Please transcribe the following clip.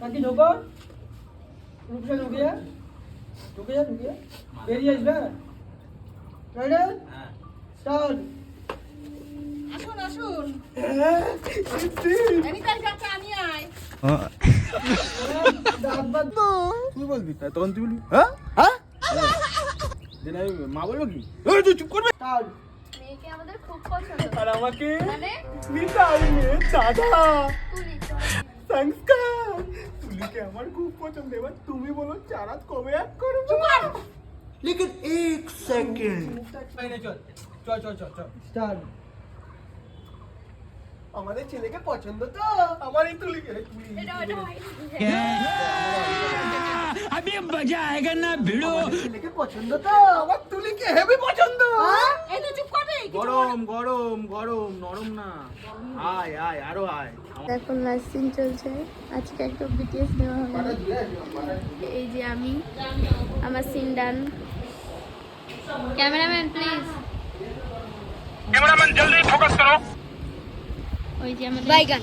কাকি ঢোকো, রুকসা ঢুকে যা, ঢুকে যা, ঢুকে যা, বেরিয়ে আসবে। Ready, start. আসুন আসুন এনিকাল কাকা আমি আয় তুই বলবি তাই তখন তুই বলবি হ্যাঁ হ্যাঁ দিন আমি মা বলবো কি এই তুই চুপ করবে স্টার্ট। মেয়েকে আমাদের খুব পছন্দ আর আমাকে মানে নিতাই মেয়ে দাদা তুলি সংস্কার তুলিকে আমার খুব পছন্দ এবার তুমি বলো চারাত কবে এক করবো लेकिन एक सेकंड চল চল চল চল স্টার্ট। আমাদের ছেলেকে পছন্দ তো আমার এই তুলিকে তুলি এটা ছেলেকে পছন্দ তো আমার তুলিকে হেভি পছন্দ এই তো চুপ করে গরম গরম গরম নরম না আয় আয় আরো আয় এখন লাস্ট সিন চলছে। আজকে একটা বিটিএস দেওয়া হবে। এই যে আমি, আমার scene done. Cameraman please, cameraman जल्दी फोकस करो। ওই যে আমাদের বাইগান।